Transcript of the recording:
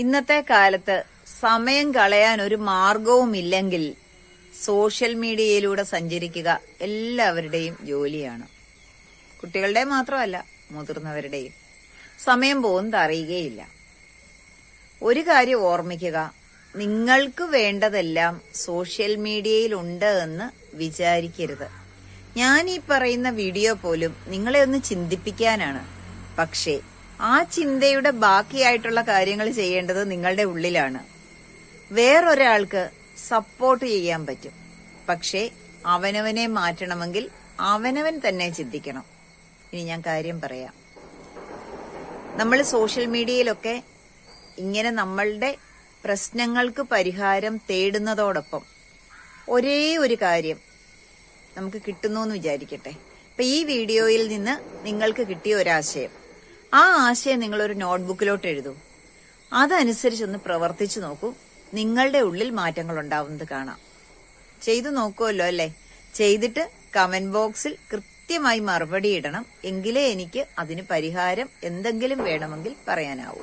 ഇന്നത്തെ കാലത്ത് സമയം കളയാൻ ഒരു മാർഗവുമില്ലെങ്കിൽ സോഷ്യൽ മീഡിയയിലൂടെ സഞ്ചരിക്കുക എല്ലാവരുടെയും ജോലിയാണ്. കുട്ടികളുടെ മാത്രമല്ല, മുതിർന്നവരുടെയും. സമയം പോകുന്നത് അറിയുകയില്ല. ഒരു കാര്യം ഓർമ്മിക്കുക, നിങ്ങൾക്ക് വേണ്ടതെല്ലാം സോഷ്യൽ മീഡിയയിൽ ഉണ്ട് എന്ന് വിചാരിക്കരുത്. ഞാൻ ഈ പറയുന്ന വീഡിയോ പോലും നിങ്ങളെ ഒന്ന് ചിന്തിപ്പിക്കാനാണ്. പക്ഷേ ആ ചിന്തയുടെ ബാക്കിയായിട്ടുള്ള കാര്യങ്ങൾ ചെയ്യേണ്ടത് നിങ്ങളുടെ ഉള്ളിലാണ്. വേറൊരാൾക്ക് സപ്പോർട്ട് ചെയ്യാൻ പറ്റും, പക്ഷേ അവനവനെ മാറ്റണമെങ്കിൽ അവനവൻ തന്നെ ചിന്തിക്കണം. ഇനി ഞാൻ കാര്യം പറയാം. നമ്മൾ സോഷ്യൽ മീഡിയയിലൊക്കെ ഇങ്ങനെ നമ്മളുടെ പ്രശ്നങ്ങൾക്ക് പരിഹാരം തേടുന്നതോടൊപ്പം ഒരേ ഒരു കാര്യം നമുക്ക് കിട്ടുന്നു എന്ന് വിചാരിക്കട്ടെ. ഇപ്പൊ ഈ വീഡിയോയിൽ നിന്ന് നിങ്ങൾക്ക് കിട്ടിയ ഒരാശയം, ആ ആശയം നിങ്ങളൊരു നോട്ട്ബുക്കിലോട്ട് എഴുതൂ. അതനുസരിച്ചൊന്ന് പ്രവർത്തിച്ചു നോക്കൂ. നിങ്ങളുടെ ഉള്ളിൽ മാറ്റങ്ങൾ ഉണ്ടാവുന്നത് കാണാം. ചെയ്തു നോക്കുമല്ലോ അല്ലേ? ചെയ്തിട്ട് കമന്റ് ബോക്സിൽ കൃത്യമായി മറുപടി ഇടണം. എങ്കിലേ എനിക്ക് അതിന് പരിഹാരം എന്തെങ്കിലും വേണമെങ്കിൽ പറയാനാവൂ.